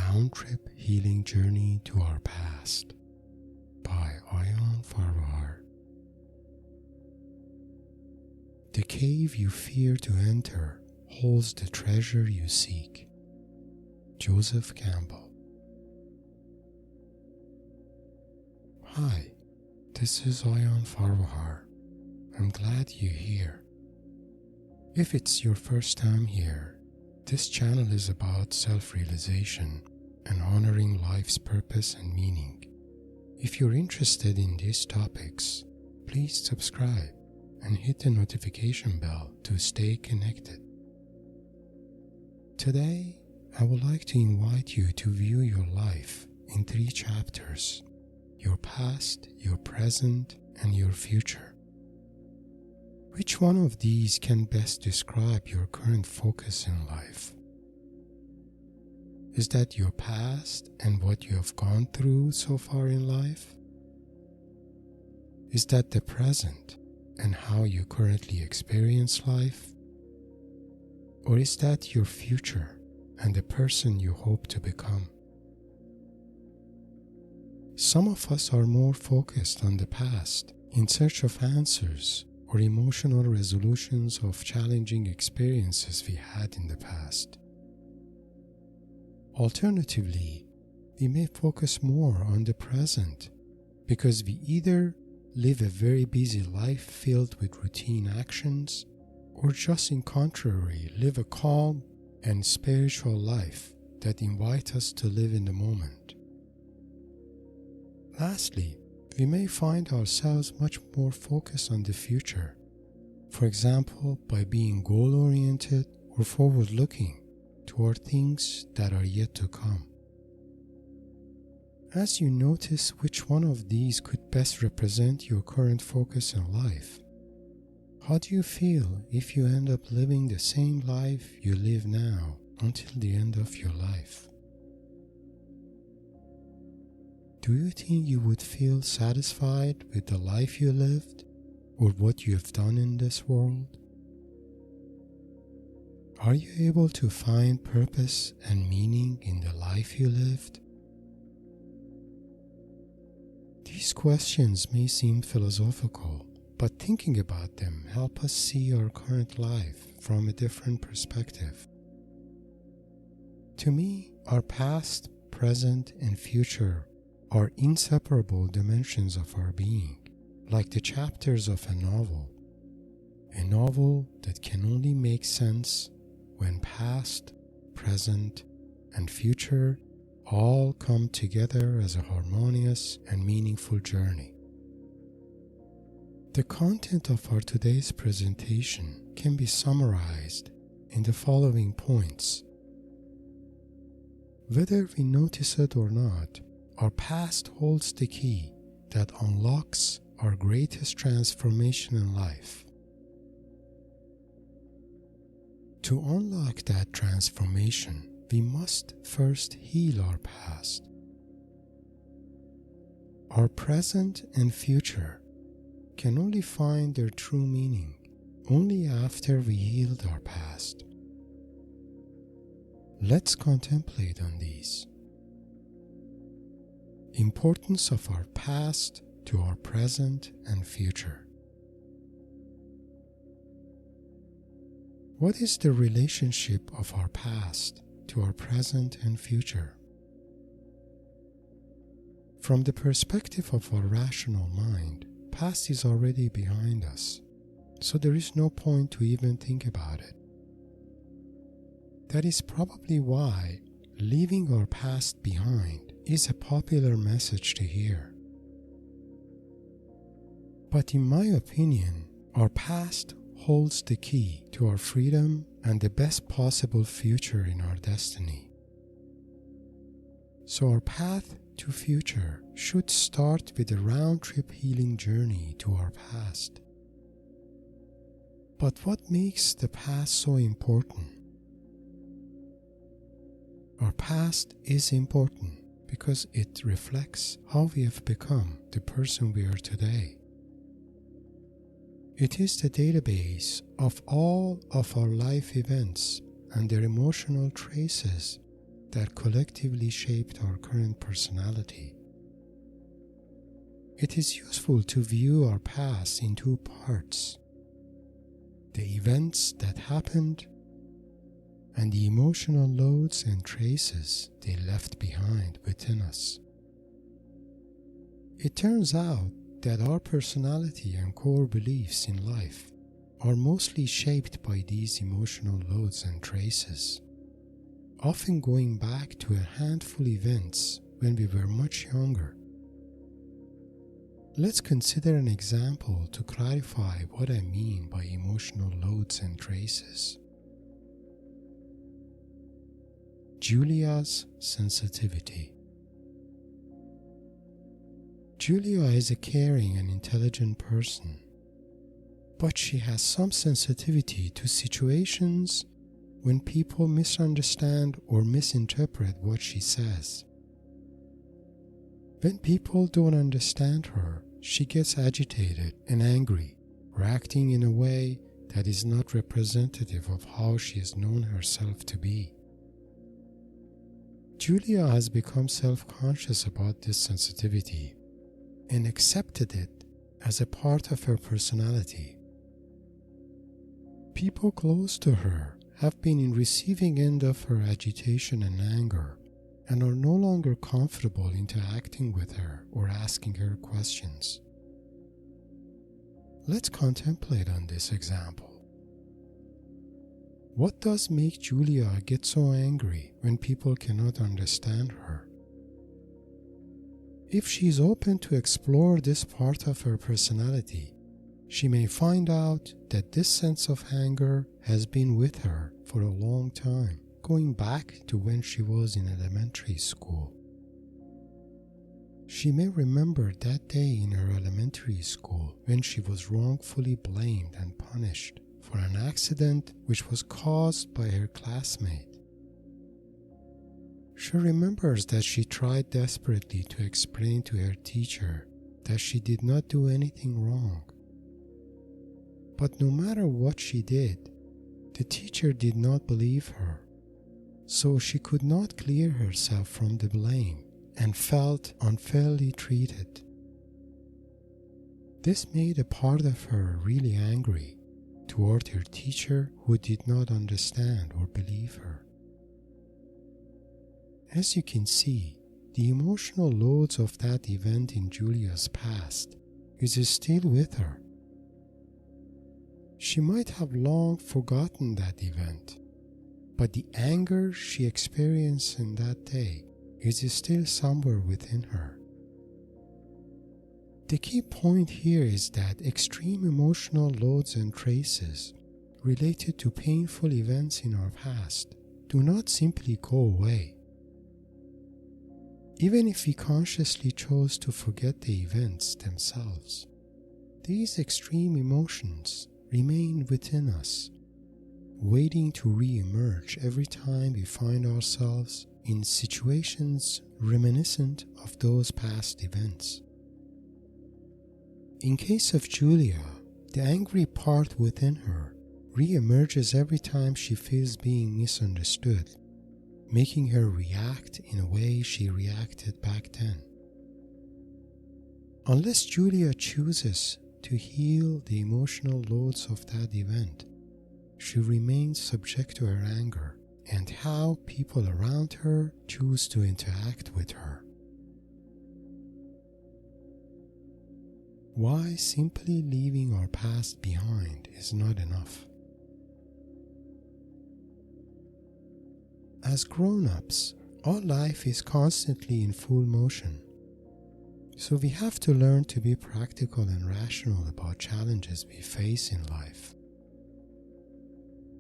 round-trip healing journey to our past by Aion Farvahar. The cave you fear to enter holds the treasure you seek. Campbell. Hi, this is Aion Farvahar. I'm glad you're here. If it's your first time here, this channel is about self-realization and honoring life's purpose and meaning. If you're interested in these topics, please subscribe and hit the notification bell to stay connected. Today, I would like to invite you to view your life in 3 chapters: your past, your present, and your future. Which one of these can best describe your current focus in life? Is that your past and what you have gone through so far in life? Is that the present and how you currently experience life? Or is that your future and the person you hope to become? Some of us are more focused on the past in search of answers or emotional resolutions of challenging experiences we had in the past. Alternatively, we may focus more on the present because we either live a very busy life filled with routine actions, or just in contrary, live a calm and spiritual life that invites us to live in the moment. Lastly, we may find ourselves much more focused on the future, for example, by being goal-oriented or forward-looking toward things that are yet to come. As you notice which one of these could best represent your current focus in life, how do you feel if you end up living the same life you live now until the end of your life? Do you think you would feel satisfied with the life you lived or what you have done in this world? Are you able to find purpose and meaning in the life you lived? These questions may seem philosophical, but thinking about them help us see our current life from a different perspective. To me, our past, present, and future are inseparable dimensions of our being, like the chapters of a novel that can only make sense when past, present, and future all come together as a harmonious and meaningful journey. The content of our today's presentation can be summarized in the following points. Whether we notice it or not, our past holds the key that unlocks our greatest transformation in life. To unlock that transformation, we must first heal our past. Our present and future can only find their true meaning only after we healed our past. Let's contemplate on these. Importance of our past to our present and future. What is the relationship of our past to our present and future? From the perspective of our rational mind, past is already behind us, so there is no point to even think about it. That is probably why leaving our past behind is a popular message to hear. But in my opinion, our past holds the key to our freedom and the best possible future in our destiny. So our path to future should start with a round-trip healing journey to our past. But what makes the past so important? Our past is important because it reflects how we have become the person we are today. It is the database of all of our life events and their emotional traces that collectively shaped our current personality. It is useful to view our past in two parts: the events that happened and the emotional loads and traces they left behind within us. It turns out that our personality and core beliefs in life are mostly shaped by these emotional loads and traces, often going back to a handful of events when we were much younger. Let's consider an example to clarify what I mean by emotional loads and traces. Julia's sensitivity. Julia is a caring and intelligent person, but she has some sensitivity to situations when people misunderstand or misinterpret what she says. When people don't understand her, she gets agitated and angry, reacting in a way that is not representative of how she has known herself to be. Julia has become self-conscious about this sensitivity and accepted it as a part of her personality. People close to her have been in receiving end of her agitation and anger and are no longer comfortable interacting with her or asking her questions. Let's contemplate on this example. What does make Julia get so angry when people cannot understand her? If she is open to explore this part of her personality, she may find out that this sense of anger has been with her for a long time, going back to when she was in elementary school. She may remember that day in her elementary school when she was wrongfully blamed and punished for an accident which was caused by her classmate. She remembers that she tried desperately to explain to her teacher that she did not do anything wrong. But no matter what she did, the teacher did not believe her, so she could not clear herself from the blame and felt unfairly treated. This made a part of her really angry toward her teacher who did not understand or believe her. As you can see, the emotional loads of that event in Julia's past is still with her. She might have long forgotten that event, but the anger she experienced in that day is still somewhere within her. The key point here is that extreme emotional loads and traces related to painful events in our past do not simply go away. Even if we consciously chose to forget the events themselves, these extreme emotions remain within us, waiting to re-emerge every time we find ourselves in situations reminiscent of those past events. In case of Julia, the angry part within her re-emerges every time she feels being misunderstood, making her react in a way she reacted back then. Unless Julia chooses to heal the emotional loads of that event, she remains subject to her anger and how people around her choose to interact with her. Why simply leaving our past behind is not enough. As grown-ups, our life is constantly in full motion, so we have to learn to be practical and rational about challenges we face in life.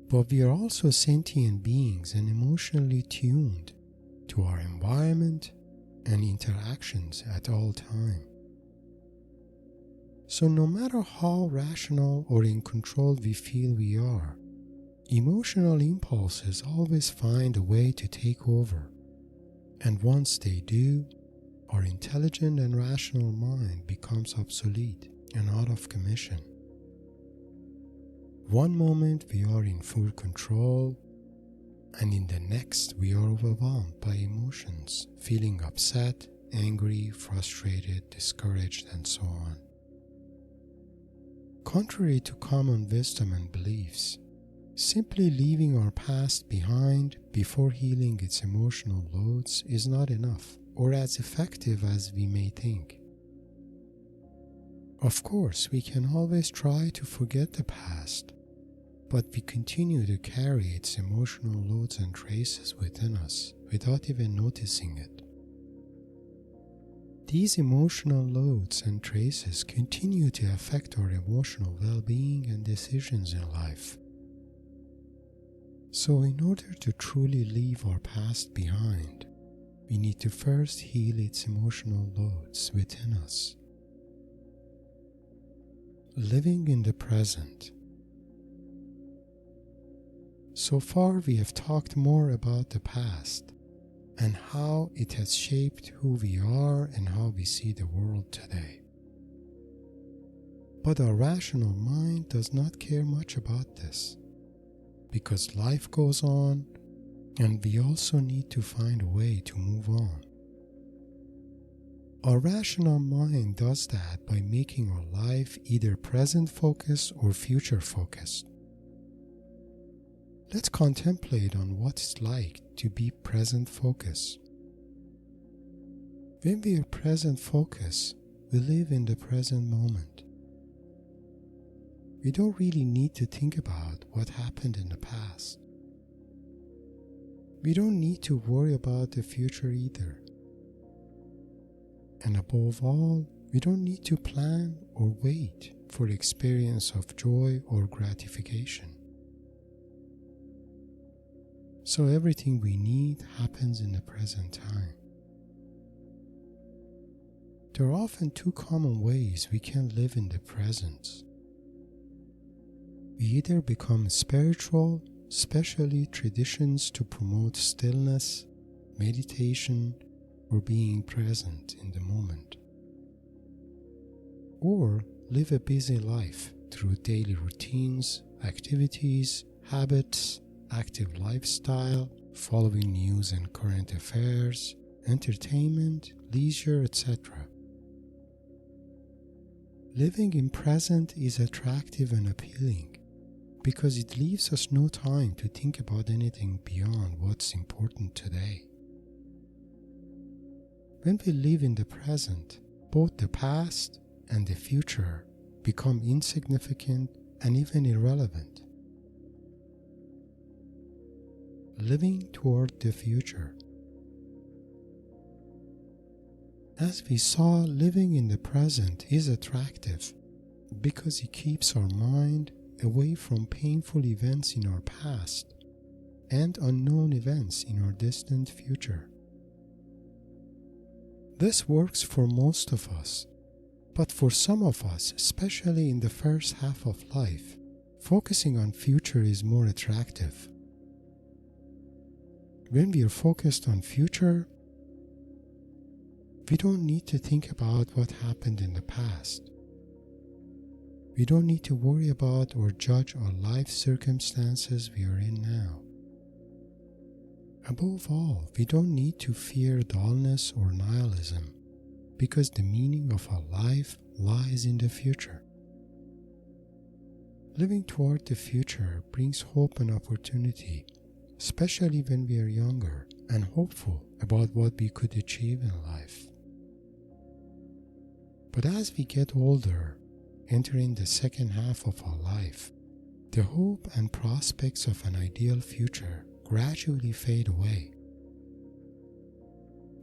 But we are also sentient beings and emotionally tuned to our environment and interactions at all times. So no matter how rational or in control we feel we are, emotional impulses always find a way to take over, and once they do, our intelligent and rational mind becomes obsolete and out of commission. One moment we are in full control, and in the next we are overwhelmed by emotions, feeling upset, angry, frustrated, discouraged, and so on. Contrary to common wisdom and beliefs, simply leaving our past behind before healing its emotional loads is not enough or as effective as we may think. Of course, we can always try to forget the past, but we continue to carry its emotional loads and traces within us without even noticing it. These emotional loads and traces continue to affect our emotional well-being and decisions in life. So in order to truly leave our past behind, we need to first heal its emotional loads within us. Living in the present. So far we have talked more about the past and how it has shaped who we are and how we see the world today. But our rational mind does not care much about this, because life goes on and we also need to find a way to move on. Our rational mind does that by making our life either present focused or future focused. Let's contemplate on what it's like to be present focused. When we are present focused, we live in the present moment. We don't really need to think about what happened in the past. We don't need to worry about the future either. And above all, we don't need to plan or wait for the experience of joy or gratification. So everything we need happens in the present time. There are often two common ways we can live in the present. We either become spiritual, especially traditions to promote stillness, meditation, or being present in the moment. Or live a busy life through daily routines, activities, habits, active lifestyle, following news and current affairs, entertainment, leisure, etc. Living in present is attractive and appealing because it leaves us no time to think about anything beyond what's important today. When we live in the present, both the past and the future become insignificant and even irrelevant. Living toward the future. As we saw, living in the present is attractive because it keeps our mind away from painful events in our past and unknown events in our distant future. This works for most of us, but for some of us, especially in the first half of life, focusing on future is more attractive. When we are focused on future, we don't need to think about what happened in the past. We don't need to worry about or judge our life circumstances we are in now. Above all, we don't need to fear dullness or nihilism because the meaning of our life lies in the future. Living toward the future brings hope and opportunity, especially when we are younger and hopeful about what we could achieve in life. But as we get older, entering the second half of our life, the hope and prospects of an ideal future gradually fade away.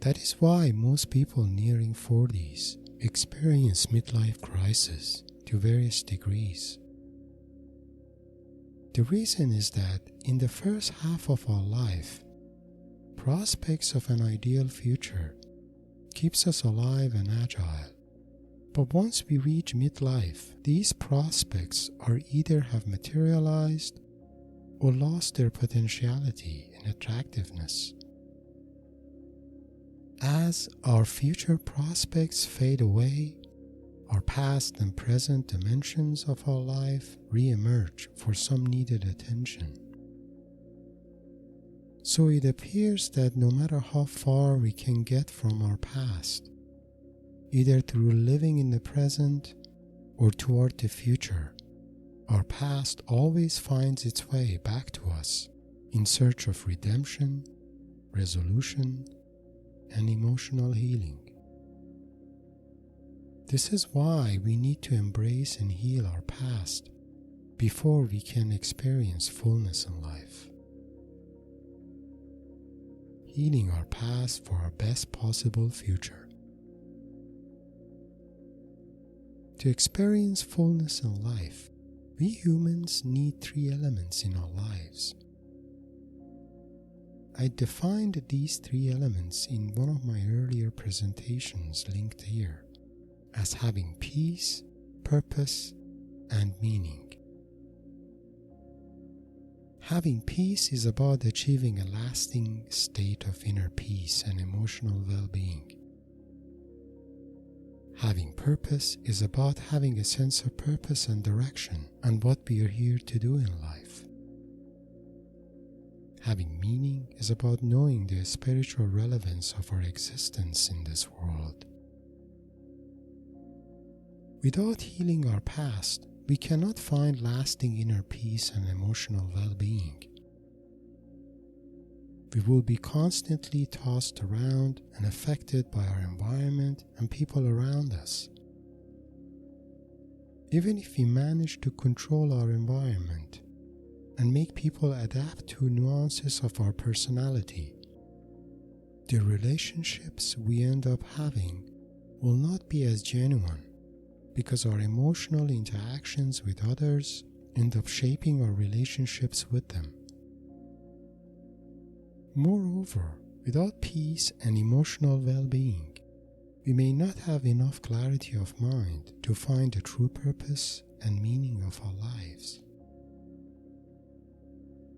That is why most people nearing 40s experience midlife crisis to various degrees. The reason is that in the first half of our life, prospects of an ideal future keeps us alive and agile. But once we reach midlife, these prospects are either have materialized or lost their potentiality and attractiveness. As our future prospects fade away, our past and present dimensions of our life re-emerge for some needed attention. So it appears that no matter how far we can get from our past, either through living in the present or toward the future, our past always finds its way back to us in search of redemption, resolution, and emotional healing. This is why we need to embrace and heal our past before we can experience fullness in life. Healing our past for our best possible future. To experience fullness in life, we humans need 3 elements in our lives. I defined these 3 elements in one of my earlier presentations linked here as having peace, purpose, and meaning. Having peace is about achieving a lasting state of inner peace and emotional well-being. Having purpose is about having a sense of purpose and direction and what we are here to do in life. Having meaning is about knowing the spiritual relevance of our existence in this world. Without healing our past, we cannot find lasting inner peace and emotional well-being. We will be constantly tossed around and affected by our environment and people around us. Even if we manage to control our environment and make people adapt to nuances of our personality, the relationships we end up having will not be as genuine, because our emotional interactions with others end up shaping our relationships with them. Moreover, without peace and emotional well-being, we may not have enough clarity of mind to find the true purpose and meaning of our lives.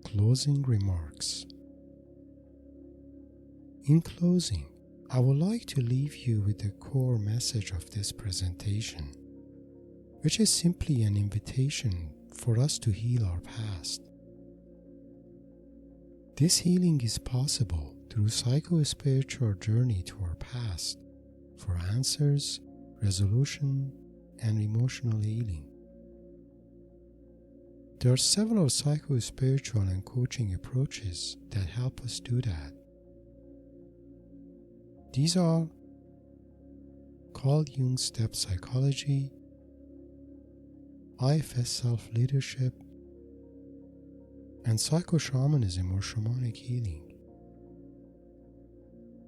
Closing remarks. In closing, I would like to leave you with the core message of this presentation, which is simply an invitation for us to heal our past. This healing is possible through psycho-spiritual journey to our past for answers, resolution, and emotional healing. There are several psycho-spiritual and coaching approaches that help us do that. These are Carl Jung Step Psychology, IFS Self-Leadership, and Psycho-Shamanism or Shamanic Healing.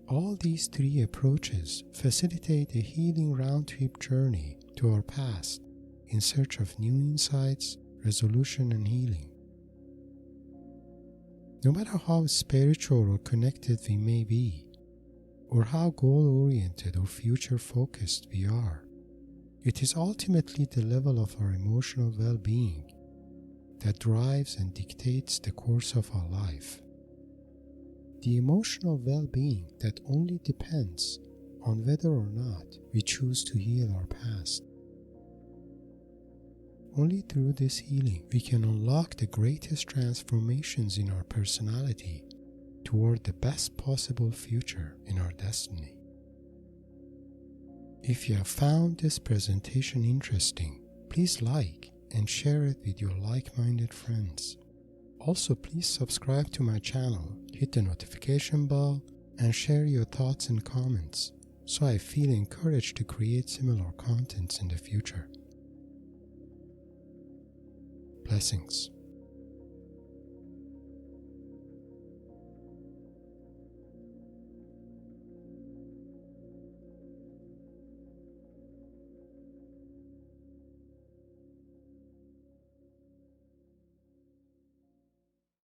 All these 3 approaches facilitate a healing round-trip journey to our past in search of new insights, resolution, and healing. No matter how spiritual or connected we may be, or how goal-oriented or future-focused we are, it is ultimately the level of our emotional well-being that drives and dictates the course of our life. The emotional well-being that only depends on whether or not we choose to heal our past. Only through this healing we can unlock the greatest transformations in our personality toward the best possible future in our destiny. If you have found this presentation interesting, please like and share it with your like-minded friends. Also, please subscribe to my channel, hit the notification bell, and share your thoughts and comments so I feel encouraged to create similar contents in the future. Blessings.